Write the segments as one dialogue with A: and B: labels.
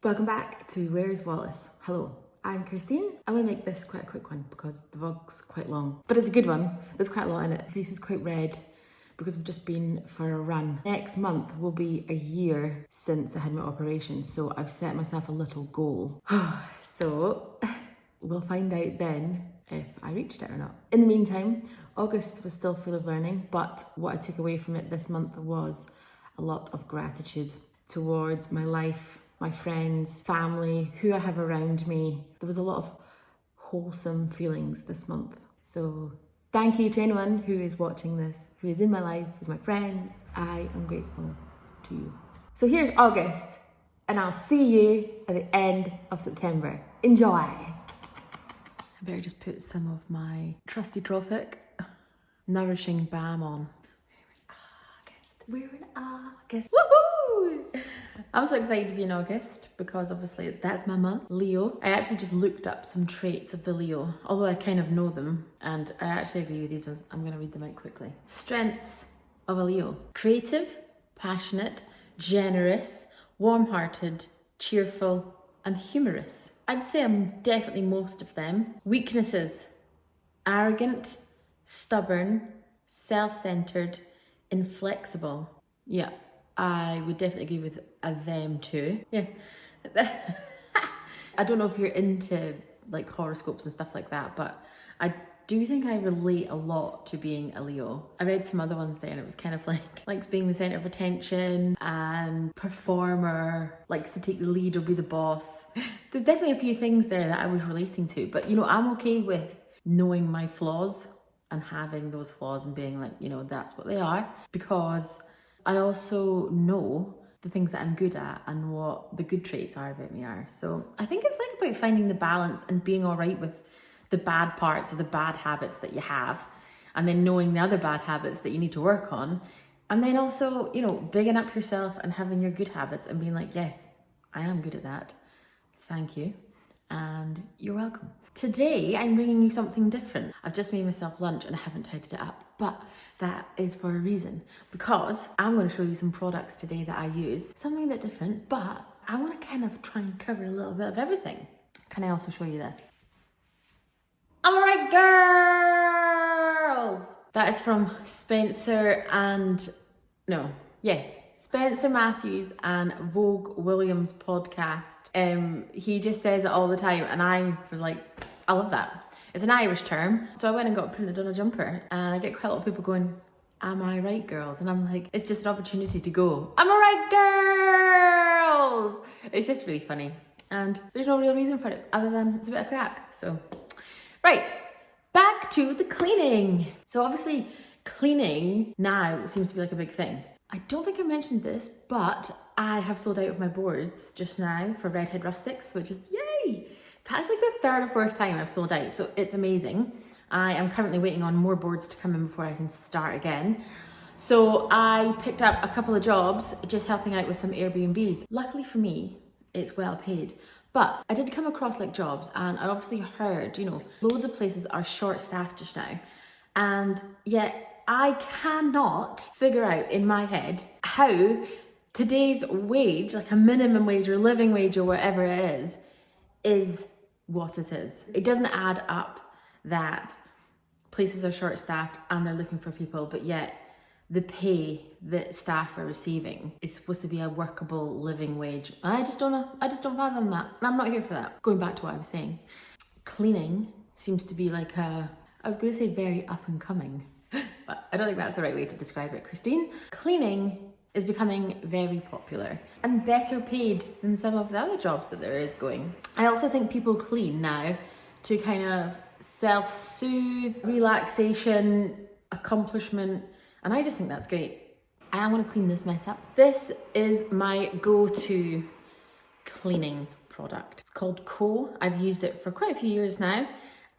A: Welcome back to Where's Wallace? Hello, I'm Kirsteen. I'm going to make this quite a quick one because the vlog's quite long, but it's a good one. There's quite a lot in it. My face is quite red because I've just been for a run. Next month will be a year since I had my operation, so I've set myself a little goal. So we'll find out then if I reached it or not. In the meantime, August was still full of learning, but what I took away from it this month was a lot of gratitude towards my life, my friends, family, who I have around me. There was a lot of wholesome feelings this month. So thank you to anyone who is watching this, who is in my life, who's my friends. I am grateful to you. So here's August, and I'll see you at the end of September. Enjoy. I better just put some of my trusty Trophic nourishing balm on. We're in August. Woohoo! I'm so excited to be in August because obviously that's my month, Leo. I actually just looked up some traits of the Leo, although I kind of know them, and I actually agree with these ones. I'm going to read them out quickly. Strengths of a Leo: creative, passionate, generous, warm-hearted, cheerful, and humorous. I'd say I'm definitely most of them. Weaknesses: arrogant, stubborn, self-centered, inflexible. Yeah, I would definitely agree with them too. Yeah. I don't know if you're into like horoscopes and stuff like that, but I do think I relate a lot to being a Leo. I read some other ones there and it was kind of likes being the center of attention and performer, likes to take the lead or be the boss. There's definitely a few things there that I was relating to, but you know, I'm okay with knowing my flaws and having those flaws and being like, you know, that's what they are, because I also know the things that I'm good at and what the good traits are about me are. So I think it's like about finding the balance and being all right with the bad parts or the bad habits that you have, and then knowing the other bad habits that you need to work on, and then also, you know, bigging up yourself and having your good habits and being like, yes, I am good at that. Thank you. And you're welcome. Today, I'm bringing you something different. I've just made myself lunch and I haven't tidied it up, but that is for a reason, because I'm going to show you some products today that I use. Something a bit different, but I want to kind of try and cover a little bit of everything. Can I also show you this? I'm alright, girls! That is from Spencer Matthews and Vogue Williams podcast. He just says it all the time, and I was like, I love that. It's an Irish term, so I went and got it printed on a jumper, and I get quite a lot of people going, am I right, girls? And I'm like, it's just an opportunity to go, am I right, girls? It's just really funny, and there's no real reason for it other than it's a bit of crack. So, right, back to the cleaning. So obviously, cleaning now seems to be like a big thing. I don't think I mentioned this, but I have sold out of my boards just now for Redhead Rustics, which is yay! That's like the third or fourth time I've sold out, so it's amazing. I am currently waiting on more boards to come in before I can start again. So I picked up a couple of jobs just helping out with some Airbnbs. Luckily for me, it's well paid. But I did come across like jobs, and I obviously heard, you know, loads of places are short staffed just now. And yet I cannot figure out in my head how today's wage, like a minimum wage or living wage or whatever it is what it is. It doesn't add up that places are short staffed and they're looking for people, but yet the pay that staff are receiving is supposed to be a workable living wage. And I just don't know. I just don't fathom that. And I'm not here for that. Going back to what I was saying, cleaning seems to be like I was going to say very up and coming, but I don't think that's the right way to describe it, Kirsteen. Cleaning is becoming very popular and better paid than some of the other jobs that there is going. I also think people clean now to kind of self-soothe, relaxation, accomplishment, and I just think that's great. I am going to clean this mess up. This is my go-to cleaning product. It's called Co. I've used it for quite a few years now,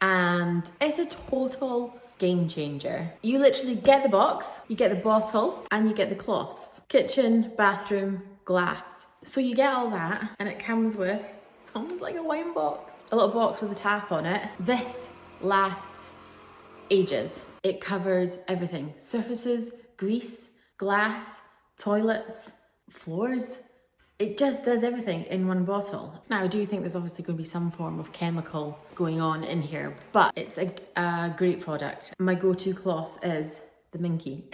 A: and it's a total game changer. You literally get the box, you get the bottle, and you get the cloths. Kitchen, bathroom, glass. So you get all that, and it comes with, it's almost like a wine box. A little box with a tap on it. This lasts ages. It covers everything. Surfaces, grease, glass, toilets, floors. it just does everything in one bottle. Now I do think there's obviously going to be some form of chemical going on in here, but it's a great product. My go-to cloth is the Minky.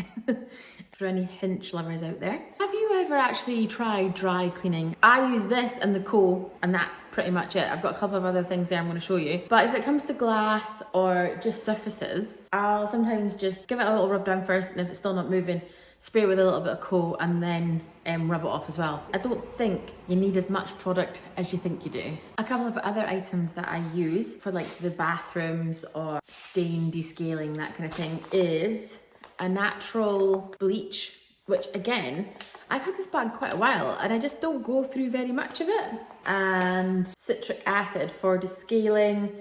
A: For any Hinch lovers out there. Have you ever actually tried dry cleaning? I use this and the Co, and that's pretty much it. I've got a couple of other things there I'm going to show you. But if it comes to glass or just surfaces, I'll sometimes just give it a little rub down first, and if it's still not moving, spray with a little bit of Co and then rub it off as well. I don't think you need as much product as you think you do. A couple of other items that I use for like the bathrooms or stain descaling, that kind of thing, is a natural bleach, which again, I've had this bag quite a while and I just don't go through very much of it. And citric acid for descaling,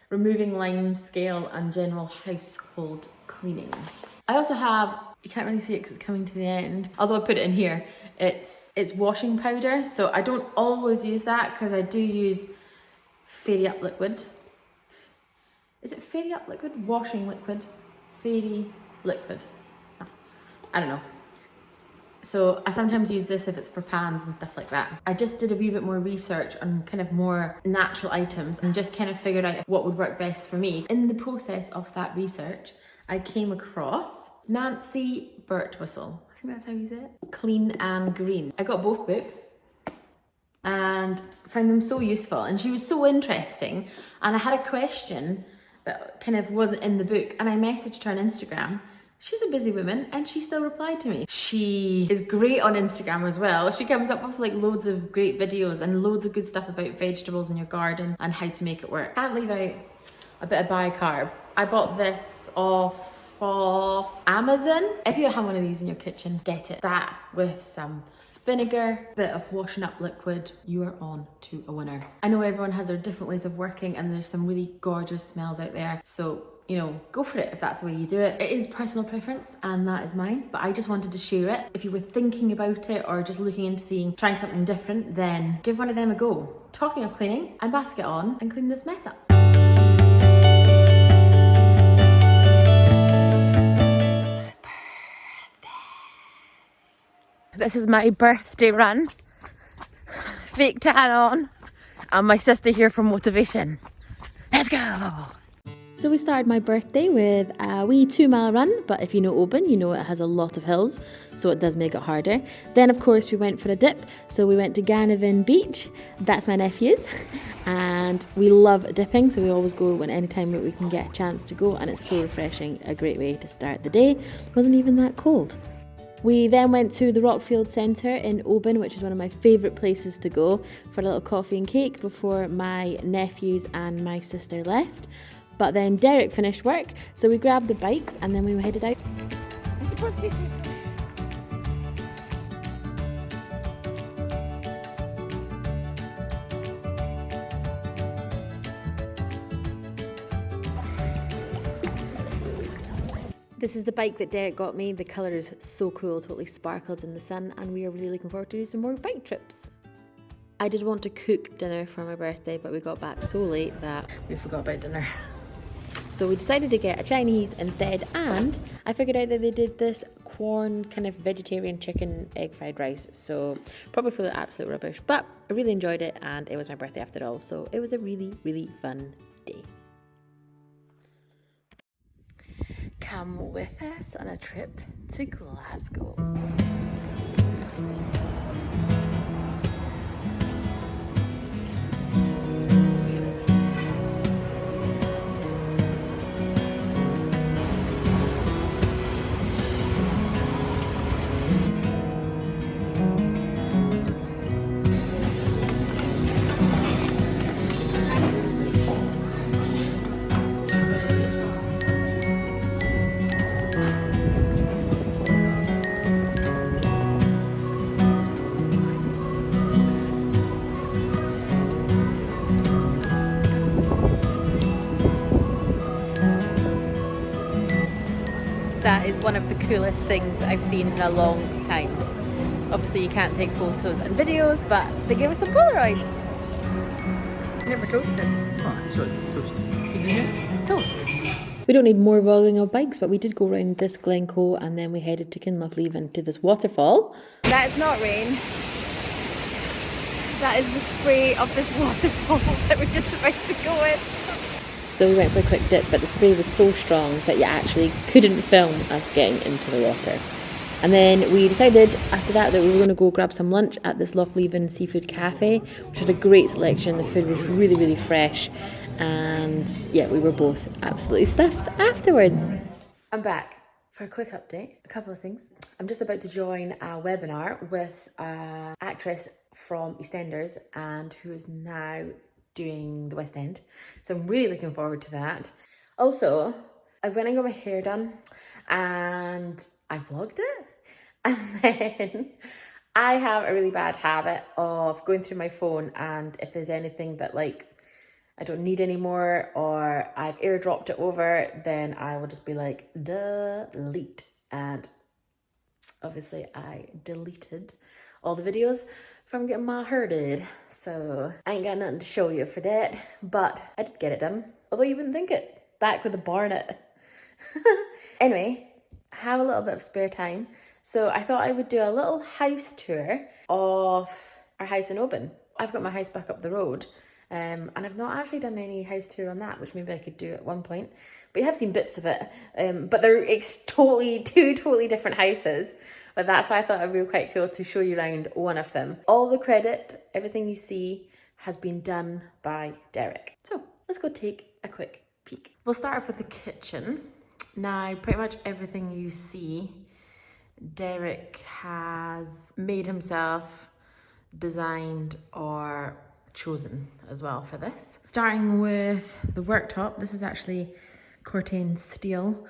A: removing lime scale and general household cleaning. I also have, you can't really see it because it's coming to the end, although I put it in here, it's washing powder. So I don't always use that because I do use Fairy Up liquid. Is it Fairy Up liquid? Washing liquid? Fairy liquid. I don't know. So I sometimes use this if it's for pans and stuff like that. I just did a wee bit more research on kind of more natural items and just kind of figured out what would work best for me. In the process of that research, I came across Nancy Birtwistle. I think that's how you say it. Clean and Green. I got both books and found them so useful, and she was so interesting. And I had a question that kind of wasn't in the book, and I messaged her on Instagram. She's a busy woman and she still replied to me. She is great on Instagram as well. She comes up with like loads of great videos and loads of good stuff about vegetables in your garden and how to make it work. Can't leave out a bit of bicarb. I bought this off Amazon. If you have one of these in your kitchen, get it. That with some vinegar, bit of washing up liquid, you are on to a winner. I know everyone has their different ways of working and there's some really gorgeous smells out there. So, you know, go for it if that's the way you do it. It is personal preference and that is mine, but I just wanted to share it. If you were thinking about it or just looking into trying something different, then give one of them a go. Talking of cleaning, I must get on and clean this mess up. This is my birthday run. Fake tan on, and my sister here for motivation. Let's go! So we started my birthday with a wee 2-mile run, but if you know Oban, you know it has a lot of hills, so it does make it harder. Then of course we went for a dip, so we went to Ganavin Beach, that's my nephew's, and we love dipping, so we always go anytime that we can get a chance to go, and it's so refreshing, a great way to start the day. It wasn't even that cold. We then went to the Rockfield Centre in Oban, which is one of my favourite places to go, for a little coffee and cake before my nephews and my sister left. But then Derek finished work, so we grabbed the bikes and then we headed out. This is the bike that Derek got me. The colour is so cool, totally sparkles in the sun, and we are really looking forward to do some more bike trips. I did want to cook dinner for my birthday, but we got back so late that we forgot about dinner. So we decided to get a Chinese instead, and I figured out that they did this corn kind of vegetarian chicken egg fried rice, so probably full of absolute rubbish, but I really enjoyed it and it was my birthday after all, so it was a really, really fun day. Come with us on a trip to Glasgow. That is one of the coolest things I've seen in a long time. Obviously you can't take photos and videos, but they gave us some Polaroids. Never toasted.
B: Oh, sorry, toast.
A: Toast. We don't need more vlogging of bikes, but we did go around this Glencoe and then we headed to Kinlochleven to this waterfall. That is not rain. That is the spray of this waterfall that we're just about to go in.
C: So we went for a quick dip, but the spray was so strong that you actually couldn't film us getting into the water. And then we decided after that we were going to go grab some lunch at this Lochleven seafood cafe, which had a great selection. The food was really, really fresh. And yeah, we were both absolutely stuffed afterwards.
A: I'm back for a quick update. A couple of things. I'm just about to join a webinar with an actress from EastEnders and who is now doing the West End. So I'm really looking forward to that. Also, I went and got my hair done and I vlogged it. And then I have a really bad habit of going through my phone, and if there's anything that like I don't need anymore or I've airdropped it over, then I will just be like, delete. And obviously I deleted all the videos from getting my hair did. So I ain't got nothing to show you for that, but I did get it done. Although you wouldn't think it, back with the barnet. Anyway, I have a little bit of spare time. So I thought I would do a little house tour of our house in Oban. I've got my house back up the road. And I've not actually done any house tour on that, which maybe I could do at one point. But you have seen bits of it. But they're two totally different houses. But that's why I thought it would be quite cool to show you around one of them. All the credit, everything you see, has been done by Derek. So let's go take a quick peek. We'll start off with the kitchen. Now, pretty much everything you see, Derek has made himself, designed, or chosen as well for this. Starting with the worktop, this is actually Cortain steel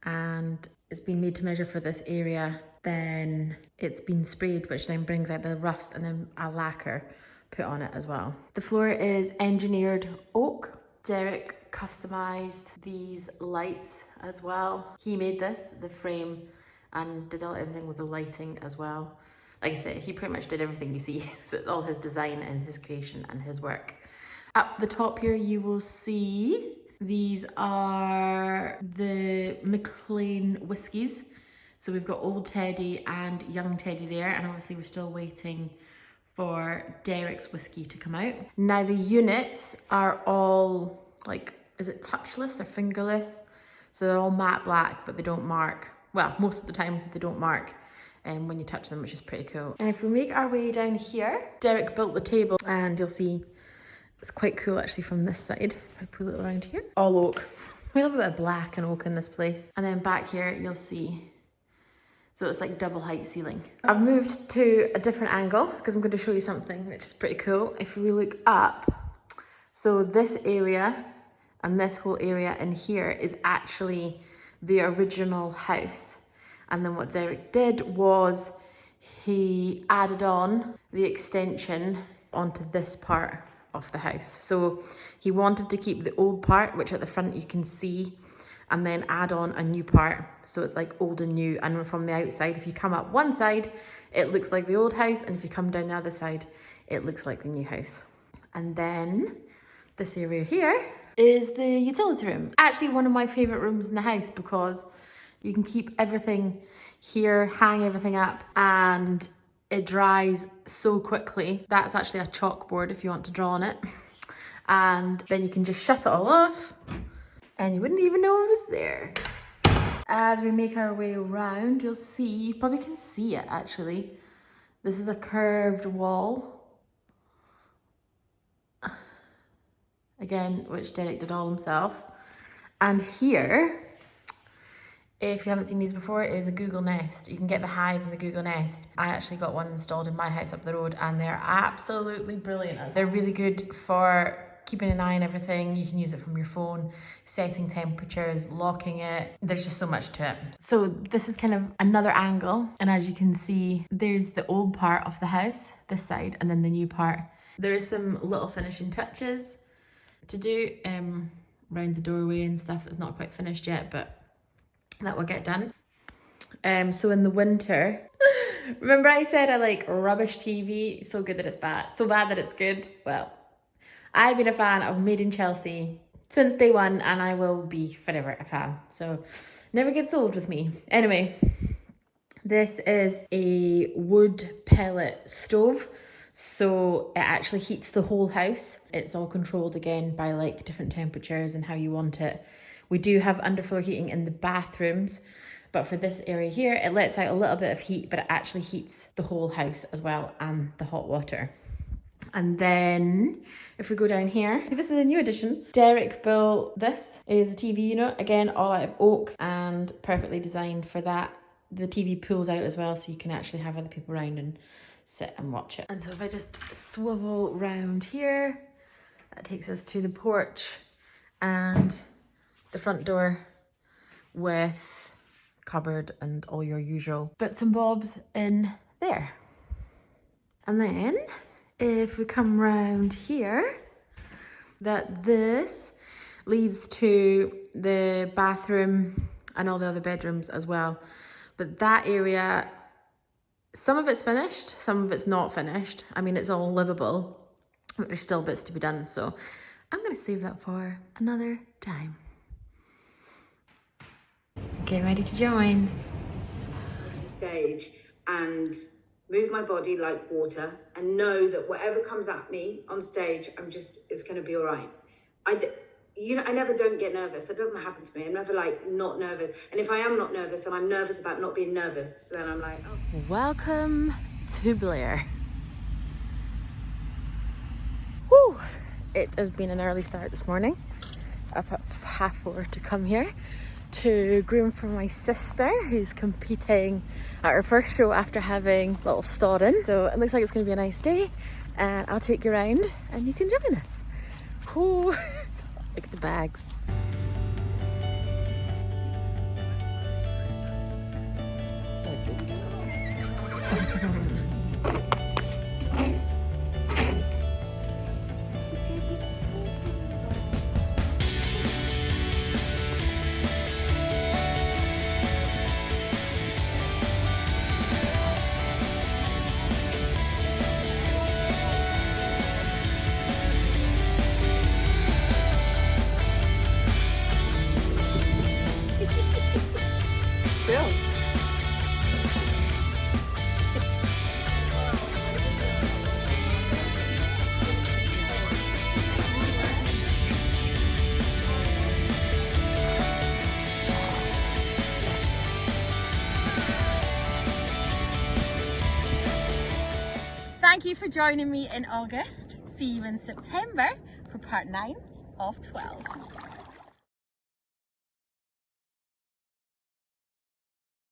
A: and it's been made to measure for this area. Then it's been sprayed, which then brings out the rust, and then a lacquer put on it as well. The floor is engineered oak. Derek customized these lights as well. He made this, the frame, and did everything with the lighting as well. Like I said, he pretty much did everything you see. So it's all his design and his creation and his work. Up the top here, you will see these are the McLean whiskies. So we've got Old Teddy and Young Teddy there. And obviously we're still waiting for Derek's whiskey to come out. Now the units are all like, is it touchless or fingerless? So they're all matte black, but they don't mark. Well, most of the time they don't mark when you touch them, which is pretty cool. And if we make our way down here, Derek built the table, and you'll see it's quite cool actually from this side. If I pull it around here, all oak. We have a bit of black and oak in this place. And then back here, you'll see, so it's like double height ceiling. I've moved to a different angle because I'm going to show you something which is pretty cool. If we look up, so this area and this whole area in here is actually the original house. And then what Derek did was he added on the extension onto this part of the house. So he wanted to keep the old part, which at the front you can see, and then add on a new part. So it's like old and new. And from the outside, if you come up one side, it looks like the old house. And if you come down the other side, it looks like the new house. And then this area here is the utility room. Actually one of my favorite rooms in the house because you can keep everything here, hang everything up, and it dries so quickly. That's actually a chalkboard if you want to draw on it. And then you can just shut it all off and you wouldn't even know it was there. As we make our way around, you'll see, you probably can see it actually. This is a curved wall. Again, which Derek did all himself. And here, if you haven't seen these before, it is a Google Nest. You can get the Hive and the Google Nest. I actually got one installed in my house up the road and they're absolutely brilliant. They're really good for keeping an eye on everything. You can use it from your phone, setting temperatures, locking it. There's just so much to it. So this is kind of another angle. And as you can see, there's the old part of the house, this side, and then the new part. There is some little finishing touches to do around the doorway and stuff. It's not quite finished yet, but that will get done. So in the winter, remember I said I like rubbish TV, so good that it's bad, so bad that it's good? Well, I've been a fan of Made in Chelsea since day one, and I will be forever a fan. So never gets old with me. Anyway, this is a wood pellet stove.
C: So it actually heats the whole house. It's all controlled again by like different temperatures and how you want it. We do have underfloor heating in the bathrooms, but for this area here, it lets out a little bit of heat, but it actually heats the whole house as well, and the hot water. And then if we go down here, this is a new addition. Derek built this. Is a TV unit, again, all out of oak and perfectly designed for that. The TV pulls out as well, so you can actually have other people around and sit and watch it. And so if I just swivel round here, that takes us to the porch and the front door with cupboard and all your usual bits and bobs in there. And then if we come round here, this leads to the bathroom and all the other bedrooms as well. But that area, some of it's finished, some of it's not finished. I mean, it's all livable, but there's still bits to be done. So I'm gonna save that for another time. Okay, ready to join?
D: Stage and move my body like water and know that whatever comes at me on stage, it's going to be all right. I never don't get nervous. That doesn't happen to me. I'm never like not nervous. And if I am not nervous and I'm nervous about not being nervous, then I'm like, oh.
C: Welcome to Blair. Woo! It has been an early start this morning. Up at 4:30 to come here to groom for my sister, who's competing at her first show after having little Stodden. So it looks like it's going to be a nice day, and I'll take you around and you can join us. Ooh, look at the bags.
A: Thank you for joining me in August. See you in September for part 9 of 12.